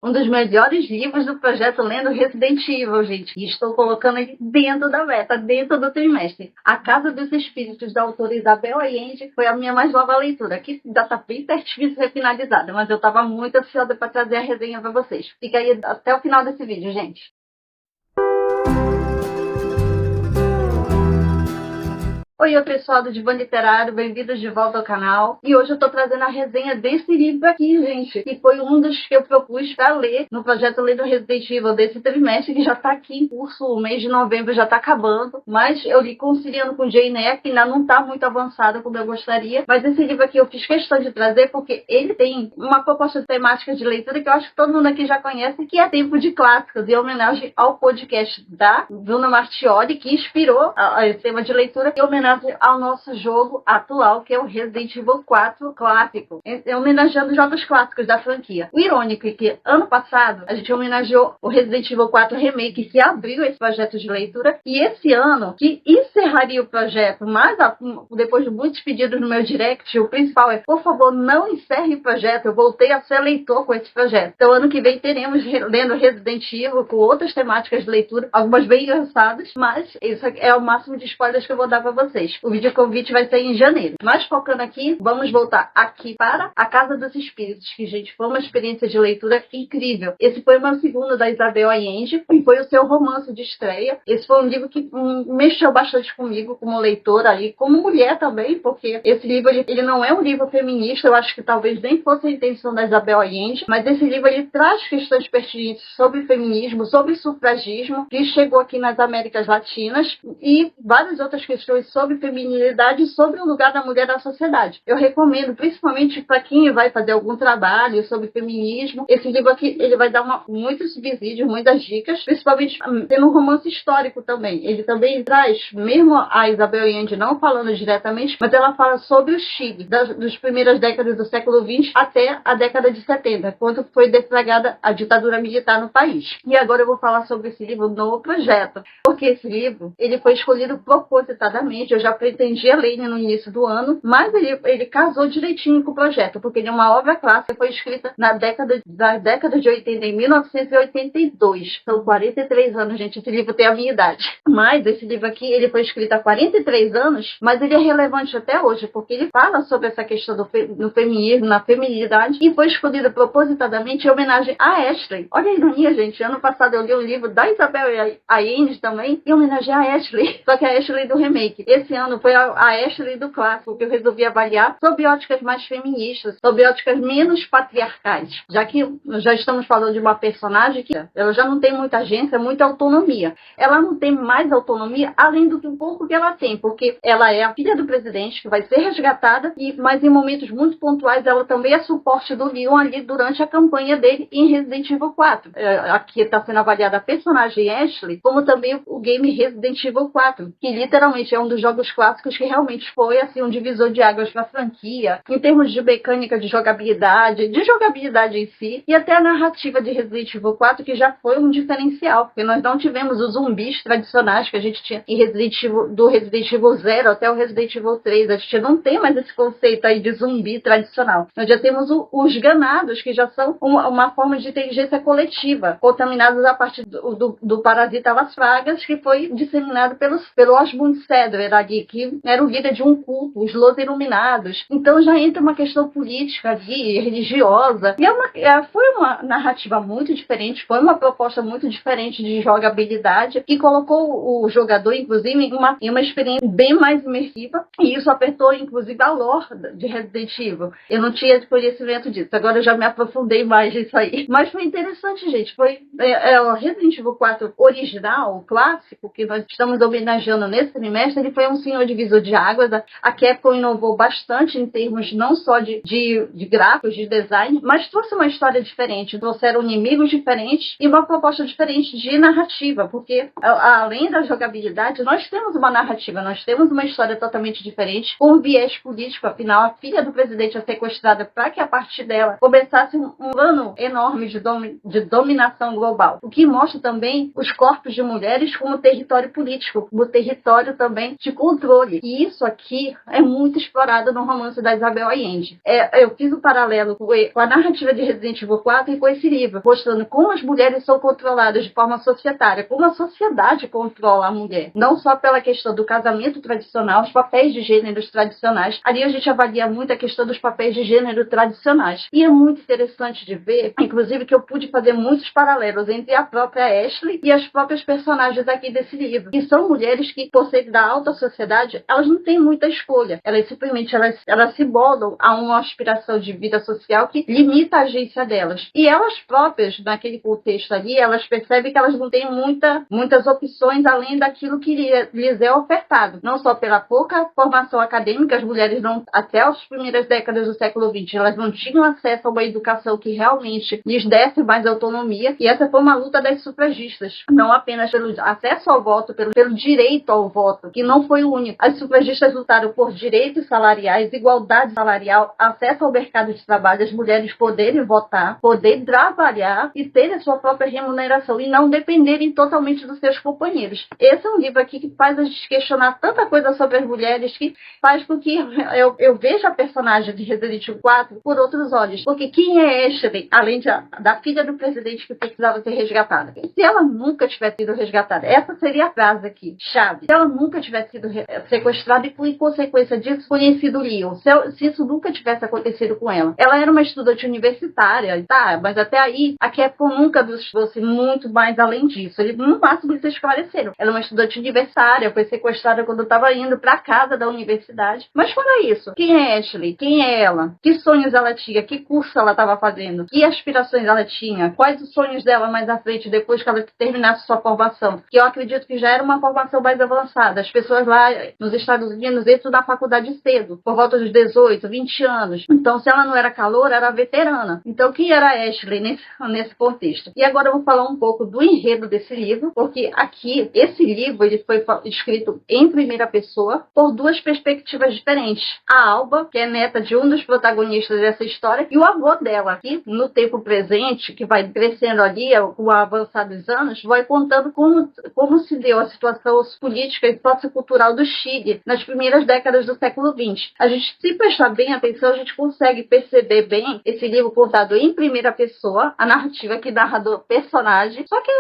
um dos melhores livros do projeto Lendo Resident Evil, gente. E estou colocando ele dentro da meta, dentro do trimestre. A Casa dos Espíritos, da autora Isabel Allende, foi a minha mais nova leitura, que já está bem pertinho de ser finalizada, mas eu estava muito ansiosa para trazer a resenha para vocês. Fica aí até o final desse vídeo, gente. Oi, pessoal do Divã Literário, bem-vindos de volta ao canal. E hoje eu tô trazendo a resenha desse livro aqui, gente, que foi um dos que eu propus para ler no projeto Lendo Resident Evil desse trimestre, que já tá aqui em curso, o mês de novembro já tá acabando, mas eu li conciliando com Jane Eyre, que ainda não tá muito avançada como eu gostaria, mas esse livro aqui eu fiz questão de trazer porque ele tem uma proposta temática de leitura que eu acho que todo mundo aqui já conhece, que é Tempo de Clássicos, em homenagem ao podcast da Bruna Martioli, que inspirou esse tema de leitura, em homenagem ao nosso jogo atual, que é o Resident Evil 4 clássico, homenageando jogos clássicos da franquia. O irônico é que ano passado a gente homenageou o Resident Evil 4 Remake, que abriu esse projeto de leitura, e esse ano, que encerraria o projeto, mas depois de muitos pedidos no meu direct, o principal é, por favor, não encerre o projeto, eu voltei a ser leitor com esse projeto. Então ano que vem teremos lendo Resident Evil com outras temáticas de leitura, algumas bem engraçadas, mas isso é o máximo de spoilers que eu vou dar para vocês. O vídeo convite vai sair em janeiro. Mas focando aqui, vamos voltar aqui para A Casa dos Espíritos, que, gente, foi uma experiência de leitura incrível. Esse foi o meu segundo da Isabel Allende e foi o seu romance de estreia. Esse foi um livro que mexeu bastante comigo como leitora e como mulher também, porque esse livro ele não é um livro feminista, eu acho que talvez nem fosse a intenção da Isabel Allende, mas esse livro ele traz questões pertinentes sobre feminismo, sobre sufragismo, que chegou aqui nas Américas Latinas, e várias outras questões sobre feminilidade e sobre o lugar da mulher na sociedade. Eu recomendo, principalmente para quem vai fazer algum trabalho sobre feminismo, esse livro aqui ele vai dar muitos subsídios, muitas dicas, principalmente tendo um romance histórico também. Ele também traz, mesmo a Isabel Allende não falando diretamente, mas ela fala sobre o Chile, das primeiras décadas do século XX até a década de 70, quando foi deflagrada a ditadura militar no país. E agora eu vou falar sobre esse livro no projeto, porque esse livro ele foi escolhido propositadamente. Eu já pretendia ler no início do ano, mas ele casou direitinho com o projeto, porque ele é uma obra clássica, foi escrita na década de 80, em 1982. São 43 anos, gente, esse livro tem a minha idade. Mas esse livro aqui, ele foi escrito há 43 anos, mas ele é relevante até hoje, porque ele fala sobre essa questão do feminismo, na feminilidade, e foi escolhido propositadamente em homenagem a Ashley. Olha a ironia, gente, ano passado eu li um livro da Isabel Allende também, em homenagem a Ashley, só que a Ashley do remake. Esse ano foi a Ashley do clássico, que eu resolvi avaliar sob óticas mais feministas, sob óticas menos patriarcais, já que já estamos falando de uma personagem que ela já não tem muita agência, muita autonomia. Ela não tem mais autonomia além do que um pouco que ela tem, porque ela é a filha do presidente, que vai ser resgatada, mas em momentos muito pontuais ela também é suporte do Leon ali durante a campanha dele em Resident Evil 4. Aqui está sendo avaliada a personagem Ashley, como também o game Resident Evil 4, que literalmente é um dos jogos clássicos que realmente foi assim um divisor de águas para a franquia, em termos de mecânica de jogabilidade em si, e até a narrativa de Resident Evil 4, que já foi um diferencial, porque nós não tivemos os zumbis tradicionais que a gente tinha em do Resident Evil 0 até o Resident Evil 3. A gente não tem mais esse conceito aí de zumbi tradicional. Nós já temos os ganados, que já são uma forma de inteligência coletiva, contaminados a partir do parasita Las Pragas, que foi disseminado pelo Osmond Sedler ali, que era o líder de um culto, os Los Iluminados. Então já entra uma questão política ali, religiosa, e foi uma narrativa muito diferente, foi uma proposta muito diferente de jogabilidade, que colocou o jogador, inclusive, em uma experiência bem mais imersiva, e isso apertou, inclusive, a lore de Resident Evil. Eu não tinha conhecimento disso, agora eu já me aprofundei mais nisso aí. Mas foi interessante, gente, foi o Resident Evil 4 original, o clássico, que nós estamos homenageando nesse trimestre, ele foi um senhor divisor de águas. A Capcom inovou bastante em termos não só de gráficos, de design, mas trouxe uma história diferente, trouxeram inimigos diferentes e uma proposta diferente de narrativa, porque além da jogabilidade, nós temos uma narrativa, nós temos uma história totalmente diferente, com um viés político. Afinal, a filha do presidente é sequestrada para que a partir dela começasse um plano enorme de dominação global, o que mostra também os corpos de mulheres como território político, como território também de controle. E isso aqui é muito explorado no romance da Isabel Allende. Eu fiz um paralelo com a narrativa de Resident Evil 4 e com esse livro, mostrando como as mulheres são controladas de forma societária, como a sociedade controla a mulher. Não só pela questão do casamento tradicional, os papéis de gêneros tradicionais. Ali a gente avalia muito a questão dos papéis de gênero tradicionais. E é muito interessante de ver, inclusive, que eu pude fazer muitos paralelos entre a própria Ashley e as próprias personagens aqui desse livro. E são mulheres que, por serem da alta sociedade, elas não têm muita escolha. Elas simplesmente elas se moldam a uma aspiração de vida social que limita a agência delas. E elas próprias, naquele contexto ali, elas percebem que elas não têm muitas opções além daquilo que lhes é ofertado. Não só pela pouca formação acadêmica, as mulheres não, até as primeiras décadas do século XX, elas não tinham acesso a uma educação que realmente lhes desse mais autonomia. E essa foi uma luta das sufragistas, não apenas pelo acesso ao voto, pelo direito ao voto, que não foi o único. As sufragistas lutaram por direitos salariais, igualdade salarial, acesso ao mercado de trabalho, as mulheres poderem votar, poderem trabalhar e terem a sua própria remuneração e não dependerem totalmente dos seus companheiros. Esse é um livro aqui que faz a gente questionar tanta coisa sobre as mulheres, que faz com que eu veja a personagem de Resident Evil 4 por outros olhos. Porque quem é Ashley, além da filha do presidente que precisava ser resgatada? Se ela nunca tivesse sido resgatada, essa seria a frase aqui, chave. Se ela nunca tivesse sido sequestrada e, por consequência disso, conhecido o Leon, se isso nunca tivesse acontecido com ela. Ela era uma estudante universitária, tá? Mas até aí, a Capcom nunca fosse muito mais além disso. No máximo, eles esclareceram. Ela é uma estudante universitária, foi sequestrada quando estava indo para casa da universidade. Mas fora isso, quem é Ashley? Quem é ela? Que sonhos ela tinha? Que curso ela estava fazendo? Que aspirações ela tinha? Quais os sonhos dela mais à frente, depois que ela terminasse sua formação? Que eu acredito que já era uma formação mais avançada. As pessoas lá nos Estados Unidos entram na faculdade cedo, por volta dos 18, 20 anos. Então, se ela não era caloura, era veterana. Então, quem era Ashley nesse contexto? E agora eu vou falar um pouco do enredo desse livro, porque aqui, esse livro, ele foi escrito em primeira pessoa por duas perspectivas diferentes. A Alba, que é neta de um dos protagonistas dessa história, e o avô dela, que no tempo presente, que vai crescendo ali com o avançar dos anos, vai contando como se deu a situação política e sociocultural do Chile nas primeiras décadas do século XX. A gente, se prestar bem atenção, a gente consegue perceber bem esse livro contado em primeira pessoa, a narrativa que narra do personagem. Só que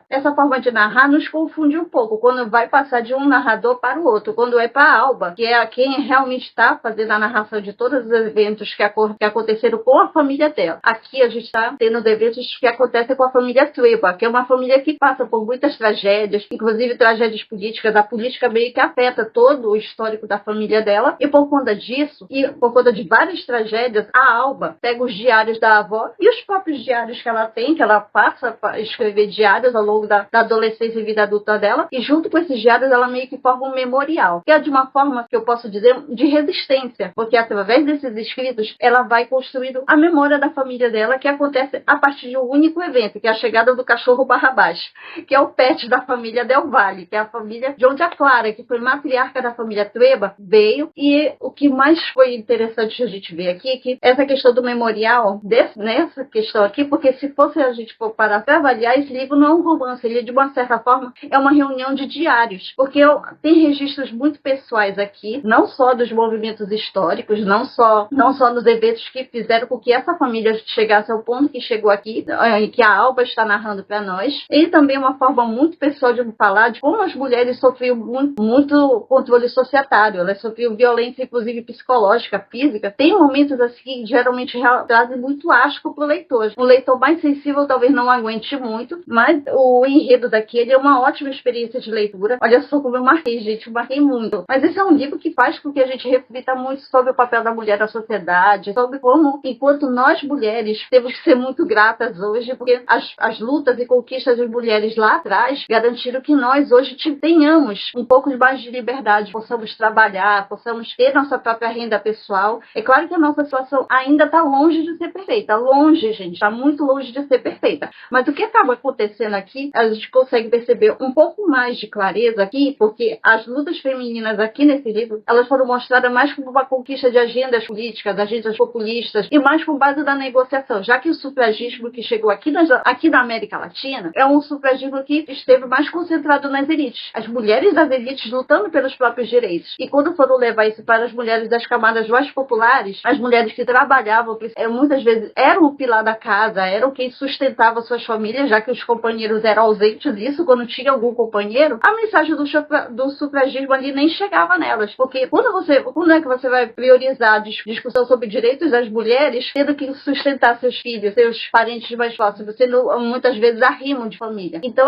essa forma de narrar nos confunde um pouco, quando vai passar de um narrador para o outro. Quando é para a Alba, que é quem realmente está fazendo a narração de todos os eventos que aconteceram com a família dela. Aqui a gente está tendo eventos que acontecem com a família Trueba, que é uma família que passa por muitas tragédias, inclusive tragédias políticas. A política meio que afeta todo o histórico da família dela, e por conta disso, e por conta de várias tragédias, a Alba pega os diários da avó e os próprios diários que ela tem, que ela passa a escrever diários ao longo da adolescência e vida adulta dela, e junto com esses diários ela meio que forma um memorial, que é de uma forma que eu posso dizer de resistência, porque através desses escritos ela vai construindo a memória da família dela, que acontece a partir de um único evento, que é a chegada do cachorro Barrabás, que é o pet da família Del Valle, que é a família de onde a Clara, que foi matriarca da família Trueba, veio. E o que mais foi interessante a gente ver aqui, que essa questão do memorial, nessa questão aqui, porque se fosse a gente for parar para avaliar, esse livro não é um romance, ele de uma certa forma é uma reunião de diários, porque tem registros muito pessoais aqui, não só dos movimentos históricos, não só nos eventos que fizeram com que essa família chegasse ao ponto que chegou aqui, e que a Alba está narrando para nós, e também uma forma muito pessoal de falar de como as mulheres sofriam muito controle societário, elas sofriam violência, inclusive psicológica, física. Tem momentos assim que geralmente trazem muito asco para o leitor. O leitor mais sensível talvez não aguente muito, mas o enredo daquele é uma ótima experiência de leitura. Olha só como eu marquei, gente, eu marquei muito. Mas esse é um livro que faz com que a gente reflita muito sobre o papel da mulher na sociedade, sobre como, enquanto nós mulheres, temos que ser muito gratas hoje, porque as lutas e conquistas das mulheres lá atrás garantiram que nós hoje tenhamos um pouco mais de liberdade, possamos trabalhar, possamos ter nossa própria renda pessoal. É claro que a nossa situação ainda está longe de ser perfeita, longe, gente, está muito longe de ser perfeita. Mas o que acaba acontecendo aqui, a gente consegue perceber um pouco mais de clareza aqui, porque as lutas femininas aqui nesse livro, elas foram mostradas mais como uma conquista de agendas políticas, agendas populistas, e mais com base na negociação, já que o sufragismo que chegou aqui na América Latina é um sufragismo que esteve mais concentrado nas elites. As mulheres das elites lutando pelos próprios direitos. E quando foram levar isso para as mulheres das camadas mais populares, as mulheres que trabalhavam, muitas vezes eram o pilar da casa, eram quem sustentava suas famílias, já que os companheiros eram ausentes disso, quando tinha algum companheiro, a mensagem do sufragismo ali nem chegava nelas. Porque quando é que você vai priorizar a discussão sobre direitos das mulheres, tendo que sustentar seus filhos, seus parentes mais próximos, sendo muitas vezes arrimo de família? Então,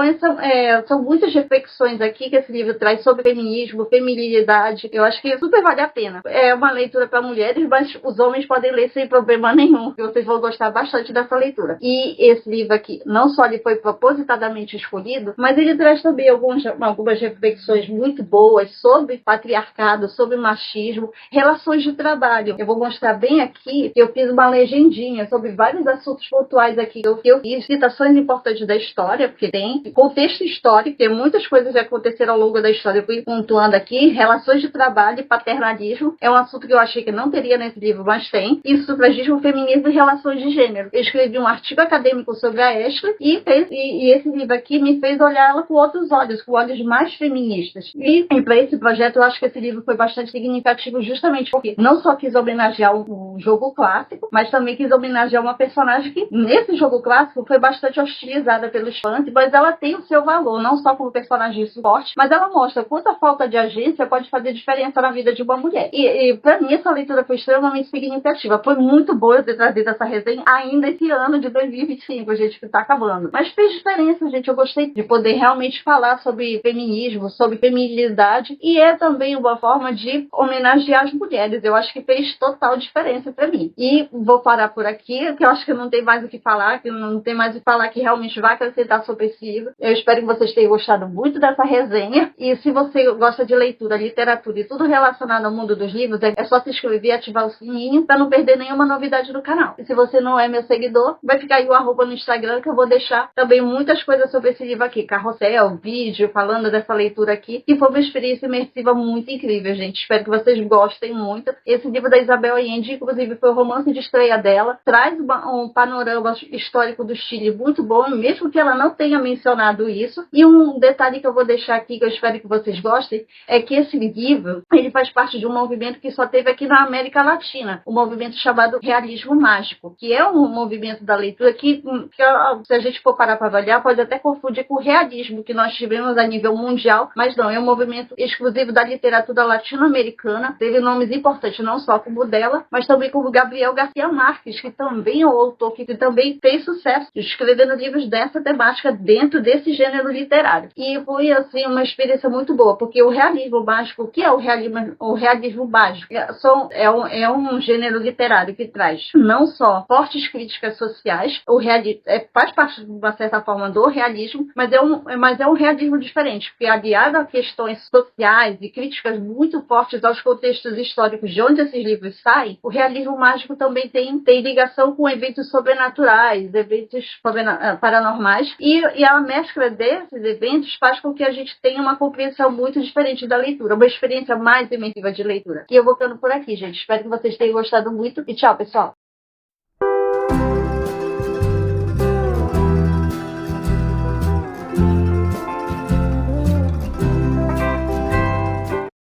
são muitas reflexões aqui que esse livro traz sobre feminismo, feminilidade. Eu acho que super vale a pena. É uma leitura para mulheres, mas os homens podem ler sem problema nenhum, porque vocês vão gostar bastante dessa leitura. E esse livro aqui, não só ele foi propositadamente escolhido, mas ele traz também algumas reflexões muito boas sobre patriarcado, sobre machismo, relações de trabalho. Eu vou mostrar bem aqui que eu fiz uma legendinha sobre vários assuntos pontuais aqui que eu fiz, citações importantes da história, porque tem contexto histórico, tem muitas coisas que aconteceram ao longo da história. Eu fui pontuando aqui, relações de trabalho e paternalismo. É um assunto que eu achei que não teria nesse livro, mas tem. E sufragismo, feminismo e relações de gênero. Eu escrevi um artigo acadêmico sobre a Ashley e esse livro aqui me fez olhar ela com outros olhos, com olhos mais feministas. E para esse projeto, eu acho que esse livro foi bastante significativo justamente porque não só quis homenagear o jogo clássico, mas também quis homenagear uma personagem que, nesse jogo clássico, foi bastante hostilizada pelos fãs, mas ela tem o seu valor, não só como personagem de suporte, mas ela mostra quanto a falta de agência pode fazer diferença na vida de uma mulher. E para mim, essa leitura foi extremamente significativa. Foi muito boa eu ter trazido essa resenha ainda esse ano de 2025, gente, que tá acabando. Mas fez diferença, gente. Eu gostei de poder realmente falar sobre feminismo, sobre feminilidade, e é também uma forma de homenagear as mulheres. Eu acho que fez total diferença para mim. E vou parar por aqui, que eu acho que não tem mais o que falar, que realmente vai acrescentar sobre esse livro. Eu espero que vocês tenham gostado muito dessa resenha. E se você gosta de leitura, literatura e tudo relacionado ao mundo dos livros, é só se inscrever e ativar o sininho para não perder nenhuma novidade do canal. E se você não é meu seguidor, vai ficar aí o arroba no Instagram, que eu vou deixar também muitas coisas sobre esse livro aqui. Carrossel, vídeo, falando dessa leitura aqui, que foi uma experiência imersiva muito incrível, gente. Espero que vocês gostem muito. Esse livro da Isabel Allende, inclusive, foi o romance de estreia dela. Traz um panorama histórico do Chile muito bom, mesmo que ela não tenha mencionado isso. E um detalhe que eu vou deixar aqui, que eu espero que vocês gostem, é que esse livro, ele faz parte de um movimento que só teve aqui na América Latina, um movimento chamado Realismo Mágico, que é um movimento da leitura que se a gente for parar para avaliar, pode até confundir com o realismo que nós tivemos a nível mundial, mas não, é um movimento exclusivo da literatura latino-americana. Teve nomes importantes, não só como o dela, mas também como Gabriel Garcia Marques, que também é um autor que também fez sucesso escrevendo livros dessa temática dentro desse gênero literário. E foi, assim, uma experiência muito boa, porque o realismo mágico, o que é o realismo mágico? É um gênero literário que traz não só fortes críticas sociais, faz parte, de uma certa forma, do realismo, mas é um realismo diferente, porque aliado a questões sociais e críticas muito fortes aos contextos históricos de onde esses livros saem, o realismo mágico também tem ligação com eventos sobrenaturais, eventos paranormais, e a mescla desses eventos faz com que a gente tenha uma compreensão muito diferente da leitura, uma experiência mais imersiva de leitura. E eu vou ficando por aqui, gente. Espero que vocês tenham gostado muito e tchau, pessoal!